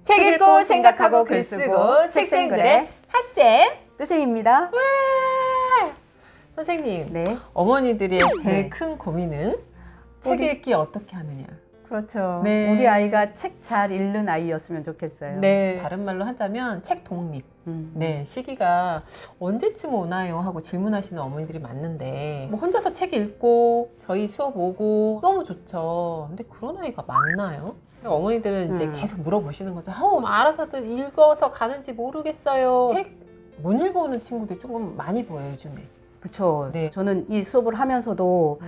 책 읽고 생각하고 글 쓰고 책생글의 핫쌤 뜨쌤입니다. 와! 선생님, 네. 어머니들의 제일 네. 큰 고민은 책 우리- 읽기 어떻게 하느냐. 그렇죠. 네. 우리 아이가 책 잘 읽는 아이였으면 좋겠어요. 네. 다른 말로 하자면 책 독립. 음. 네, 시기가 언제쯤 오나요? 하고 질문하시는 어머니들이 많는데 뭐 혼자서 책 읽고 저희 수업 오고 너무 좋죠. 근데 그런 아이가 많나요? 어머니들은 이제 계속 물어보시는 거죠. 알아서들 읽어서 가는지 모르겠어요. 책 못 읽어오는 친구들이 조금 많이 보여요, 요즘에. 그렇죠. 네. 저는 이 수업을 하면서도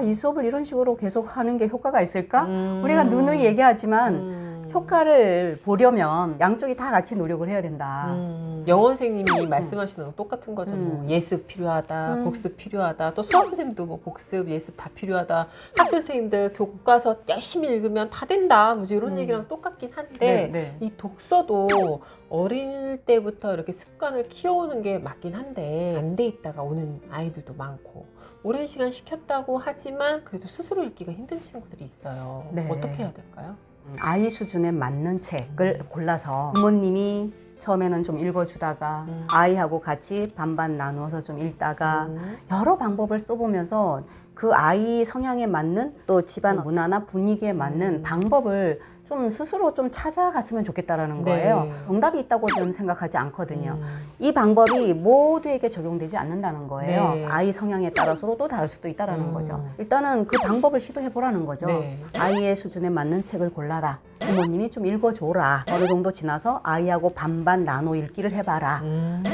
이 수업을 이런 식으로 계속 하는 게 효과가 있을까? 우리가 누누이 얘기하지만 효과를 보려면 양쪽이 다 같이 노력을 해야 된다. 영어 선생님이 말씀하시는 거 똑같은 거죠. 뭐 예습 필요하다, 복습 필요하다. 또 수학 선생님도 뭐 복습, 예습 다 필요하다. 학교 선생님들 교과서 열심히 읽으면 다 된다. 뭐 이런 얘기랑 똑같긴 한데 네. 이 독서도 어릴 때부터 이렇게 습관을 키워오는 게 맞긴 한데 안 돼 있다가 오는 아이들도 많고 오랜 시간 시켰다고 하지만 그래도 스스로 읽기가 힘든 친구들이 있어요. 네. 어떻게 해야 될까요? 아이 수준에 맞는 책을 골라서 부모님이 처음에는 좀 읽어주다가 아이하고 같이 반반 나누어서 좀 읽다가 여러 방법을 써보면서 그 아이 성향에 맞는 또 집안 문화나 분위기에 맞는 방법을 좀 스스로 좀 찾아갔으면 좋겠다라는 거예요. 네. 정답이 있다고 저는 생각하지 않거든요. 이 방법이 모두에게 적용되지 않는다는 거예요. 네. 아이 성향에 따라서도 또 다를 수도 있다라는 거죠. 일단은 그 방법을 시도해 보라는 거죠. 네. 아이의 수준에 맞는 책을 골라라. 부모님이 좀 읽어줘라. 어느 정도 지나서 아이하고 반반 나눠 읽기를 해봐라.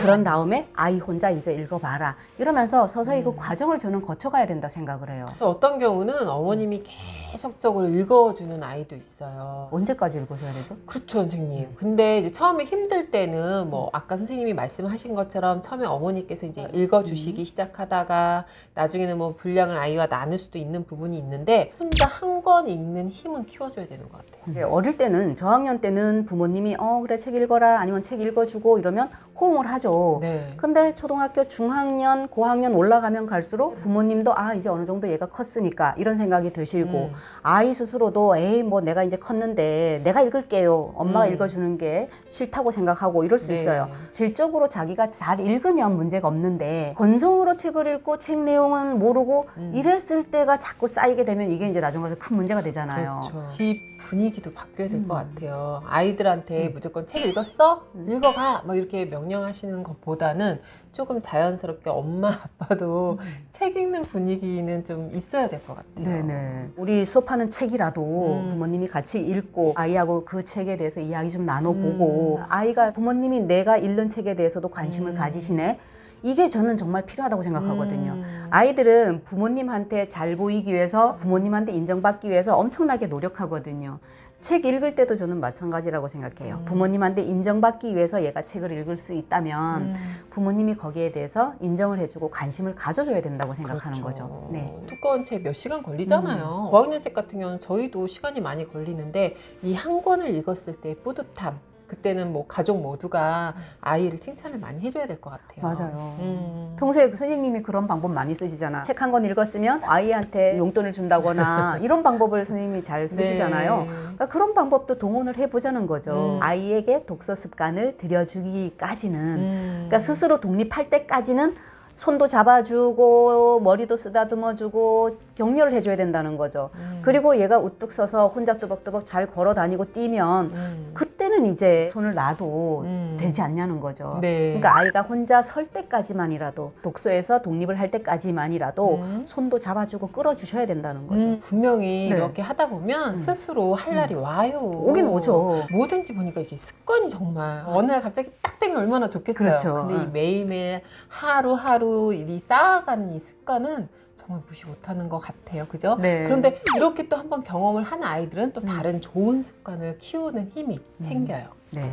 그런 다음에 아이 혼자 이제 읽어봐라. 이러면서 서서히 그 과정을 저는 거쳐가야 된다 생각을 해요. 그래서 어떤 경우는 어머님이 계속적으로 읽어주는 아이도 있어요. 언제까지 읽어줘야 되죠? 그렇죠, 선생님. 근데 이제 처음에 힘들 때는 뭐 아까 선생님이 말씀하신 것처럼 처음에 어머니께서 이제 읽어주시기 시작하다가 나중에는 뭐 분량을 아이와 나눌 수도 있는 부분이 있는데 혼자 한 권 읽는 힘은 키워줘야 되는 것 같아요. 어릴 때는 저학년 때는 부모님이 그래 책 읽어라 아니면 책 읽어주고 이러면 호응을 하죠. 네. 근데 초등학교 중학년 고학년 올라가면 갈수록 부모님도 이제 어느 정도 얘가 컸으니까 이런 생각이 드시고 아이 스스로도 에이 뭐 내가 이제 컸는데 내가 읽을게요. 엄마가 읽어주는 게 싫다고 생각하고 이럴 수 네. 있어요. 질적으로 자기가 잘 읽으면 문제가 없는데 건성으로 책을 읽고 책 내용은 모르고 이랬을 때가 자꾸 쌓이게 되면 이게 이제 나중에 가서 큰 문제가 되잖아요. 그렇죠. 집 분위기도 바뀌어야 될 것 같아요. 아이들한테 무조건 책 읽었어? 읽어가! 막 이렇게 명령하시는 것보다는 조금 자연스럽게 엄마, 아빠도 책 읽는 분위기는 좀 있어야 될 것 같아요. 네네. 우리 수업하는 책이라도 부모님이 같이 읽고 아이하고 그 책에 대해서 이야기 좀 나눠보고 아이가 부모님이 내가 읽는 책에 대해서도 관심을 가지시네. 이게 저는 정말 필요하다고 생각하거든요. 아이들은 부모님한테 잘 보이기 위해서 부모님한테 인정받기 위해서 엄청나게 노력하거든요. 책 읽을 때도 저는 마찬가지라고 생각해요. 부모님한테 인정받기 위해서 얘가 책을 읽을 수 있다면 부모님이 거기에 대해서 인정을 해주고 관심을 가져줘야 된다고 생각하는 거죠. 네. 두꺼운 책 몇 시간 걸리잖아요. 고학년 책 같은 경우는 저희도 시간이 많이 걸리는데 이 한 권을 읽었을 때의 뿌듯함 그때는 뭐 가족 모두가 아이를 칭찬을 많이 해줘야 될 것 같아요. 맞아요. 평소에 그 선생님이 그런 방법 많이 쓰시잖아. 책 한 권 읽었으면 아이한테 용돈을 준다거나 이런 방법을 선생님이 잘 쓰시잖아요. 네. 그러니까 그런 방법도 동원을 해보자는 거죠. 아이에게 독서 습관을 들여주기까지는 그러니까 스스로 독립할 때까지는 손도 잡아주고 머리도 쓰다듬어주고 격려를 해줘야 된다는 거죠. 그리고 얘가 우뚝 서서 혼자 뚜벅뚜벅 잘 걸어 다니고 뛰면 그때는 이제 손을 놔도 되지 않냐는 거죠. 네. 그러니까 아이가 혼자 설 때까지만이라도 독서에서 독립을 할 때까지만이라도 손도 잡아주고 끌어주셔야 된다는 거죠. 분명히 네. 이렇게 하다 보면 스스로 할 날이 와요. 오긴 오죠. 뭐든지 보니까 이게 습관이 정말 어느 날 갑자기 딱 되면 얼마나 좋겠어요. 그렇죠. 근데 이 매일매일 하루하루 일이 쌓아가는 이 습관은 정말 무시 못하는 것 같아요. 그죠? 네. 그런데 이렇게 또 한번 경험을 한 아이들은 또 다른 좋은 습관을 키우는 힘이 생겨요. 네.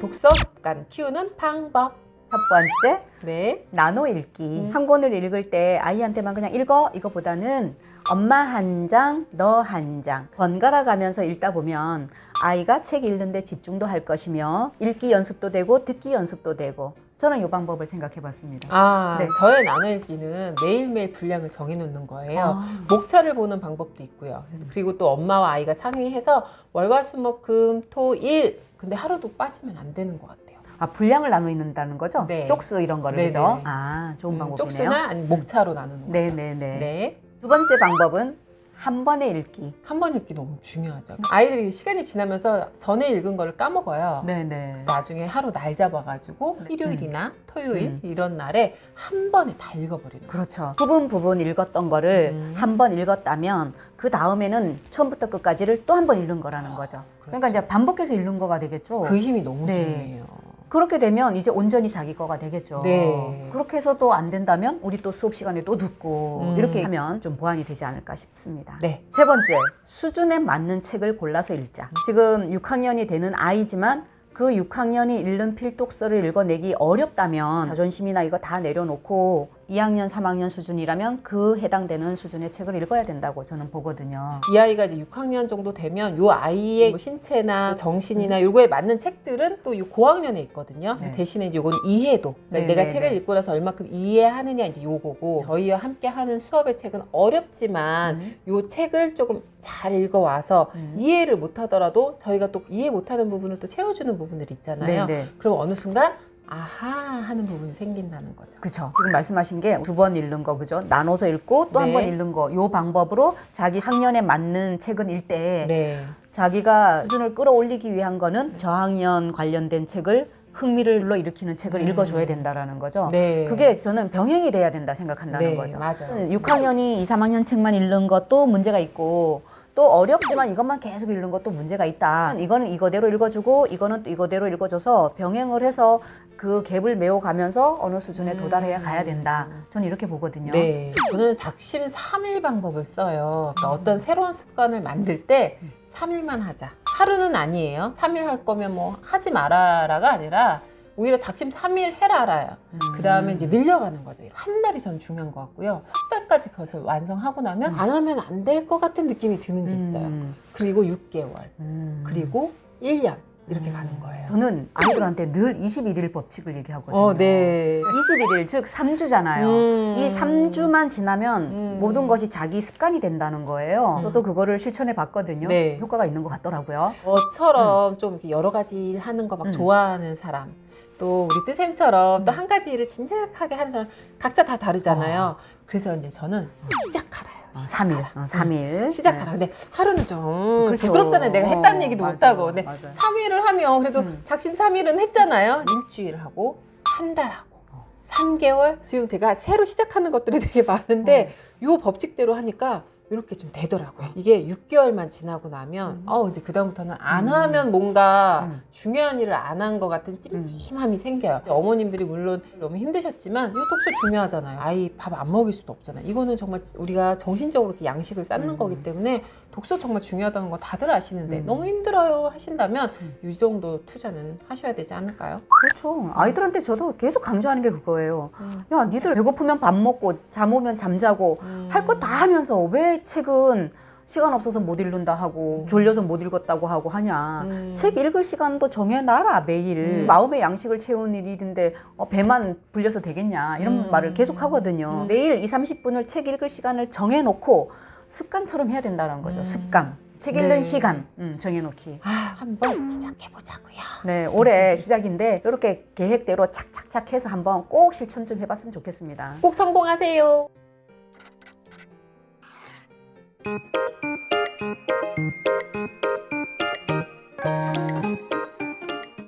독서 습관 키우는 방법. 첫 번째, 네. 나눠 읽기. 한 권을 읽을 때 아이한테만 그냥 읽어 이거보다는 엄마 한 장, 너 한 장 번갈아 가면서 읽다 보면 아이가 책 읽는데 집중도 할 것이며 읽기 연습도 되고 듣기 연습도 되고 저는 이 방법을 생각해봤습니다. 아, 네. 저의 나눠 읽기는 매일매일 분량을 정해놓는 거예요. 아. 목차를 보는 방법도 있고요. 그리고 또 엄마와 아이가 상의해서 월화수목금토일 근데 하루도 빠지면 안 되는 것 같아요. 아, 분량을 나누는다는 거죠? 네. 쪽수 이런 거를 네네. 그죠? 아, 좋은 방법이네요. 쪽수나 아니면 목차로 나누는 거죠. 네네네. 네. 두 번째 방법은 한 번에 읽기. 한 번 읽기 너무 중요하죠. 아이들이 시간이 지나면서 전에 읽은 거를 까먹어요. 네네. 나중에 하루 날 잡아가지고 일요일이나 토요일 이런 날에 한 번에 다 읽어버리는 거예요. 그렇죠. 부분 읽었던 거를 한 번 읽었다면 그 다음에는 처음부터 끝까지를 또 한 번 읽는 거라는 거죠. 그러니까 이제 반복해서 읽는 거가 되겠죠. 그 힘이 너무 네. 중요해요. 그렇게 되면 이제 온전히 자기 거가 되겠죠. 네. 그렇게 해서도 안 된다면 우리 또 수업 시간에 또 듣고 이렇게 하면 좀 보완이 되지 않을까 싶습니다. 네. 세 번째, 수준에 맞는 책을 골라서 읽자. 지금 6학년이 되는 아이지만 그 6학년이 읽는 필독서를 읽어내기 어렵다면 자존심이나 이거 다 내려놓고 2학년, 3학년 수준이라면 그 해당되는 수준의 책을 읽어야 된다고 저는 보거든요. 이 아이가 이제 6학년 정도 되면 이 아이의 뭐 신체나 정신이나 요거에 맞는 책들은 또 이 고학년에 있거든요. 네. 대신에 이건 이해도. 그러니까 네, 내가 네, 책을 네. 읽고 나서 얼마큼 이해하느냐 이제 요거고 저희와 함께 하는 수업의 책은 어렵지만 요 책을 조금 잘 읽어와서 이해를 못하더라도 저희가 또 이해 못하는 부분을 또 채워주는 부분들이 있잖아요. 네. 그럼 어느 순간 아하 하는 부분이 생긴다는 거죠. 그렇죠. 지금 말씀하신 게 두 번 읽는 거 그죠? 나눠서 읽고 또 한 네. 번 읽는 거. 요 방법으로 자기 학년에 맞는 책은 읽되 네. 자기가 수준을 끌어올리기 위한 거는 저학년 관련된 책을 흥미를 불러일으키는 책을 읽어줘야 된다라는 거죠. 네. 그게 저는 병행이 돼야 된다 생각한다는 네, 거죠. 맞아요. 6학년이 2, 3학년 책만 읽는 것도 문제가 있고 또 어렵지만 이것만 계속 읽는 것도 문제가 있다. 이거는 이거대로 읽어주고 이거는 또 이거대로 읽어줘서 병행을 해서 그 갭을 메워가면서 어느 수준에 도달해야 가야 된다. 저는 이렇게 보거든요. 네. 저는 작심 3일 방법을 써요. 그러니까 어떤 새로운 습관을 만들 때 3일만 하자. 하루는 아니에요. 3일 할 거면 뭐 하지 말아라가 아니라 오히려 작심 3일 해라라요. 그 다음에 이제 늘려가는 거죠. 한 달이 전 중요한 것 같고요. 석 달까지 그것을 완성하고 나면 안 하면 안 될 것 같은 느낌이 드는 게 있어요. 그리고 6개월, 그리고 1년 이렇게 가는 거예요. 저는 아이들한테 늘 21일 법칙을 얘기하거든요. 네. 21일, 즉 3주잖아요. 이 3주만 지나면 모든 것이 자기 습관이 된다는 거예요. 저도 그거를 실천해 봤거든요. 네. 효과가 있는 것 같더라고요. 저처럼 좀 이렇게 여러 가지 일 하는 거 막 좋아하는 사람, 또 우리 뜨쌤처럼 또 한 가지 일을 진득하게 하는 사람 각자 다 다르잖아요. 그래서 이제 저는 시작하라요. 3일. 3일. 시작하라. 근데 하루는 좀 그렇죠. 부끄럽잖아요. 내가 했다는 얘기도 맞아요. 못하고. 근데 맞아요. 3일을 하면 그래도 작심 3일은 했잖아요. 일주일 하고 한 달 하고 3개월. 지금 제가 새로 시작하는 것들이 되게 많은데 요 법칙대로 하니까 이렇게 좀 되더라고요. 이게 6개월만 지나고 나면 이제 그다음부터는 안 하면 뭔가 중요한 일을 안 한 것 같은 찜찜함이 생겨요. 어머님들이 물론 너무 힘드셨지만 이 독서 중요하잖아요. 아이 밥 안 먹일 수도 없잖아요. 이거는 정말 우리가 정신적으로 이렇게 양식을 쌓는 거기 때문에 독서 정말 중요하다는 거 다들 아시는데 너무 힘들어요 하신다면 이 정도 투자는 하셔야 되지 않을까요? 그렇죠. 아이들한테 저도 계속 강조하는 게 그거예요. 야, 니들 배고프면 밥 먹고 잠 오면 잠자고 할 거 다 하면서 왜 책은 시간 없어서 못 읽는다 하고 졸려서 못 읽었다고 하고 하냐. 책 읽을 시간도 정해놔라 매일. 마음의 양식을 채우는 일인데 배만 불려서 되겠냐 이런 말을 계속 하거든요. 매일 2, 30분을 책 읽을 시간을 정해놓고 습관처럼 해야 된다는 거죠. 습관. 책 읽는 네. 시간 정해놓기. 한번 시작해보자고요. 네, 올해 시작인데 이렇게 계획대로 착착착 해서 한번 꼭 실천 좀 해봤으면 좋겠습니다. 꼭 성공하세요.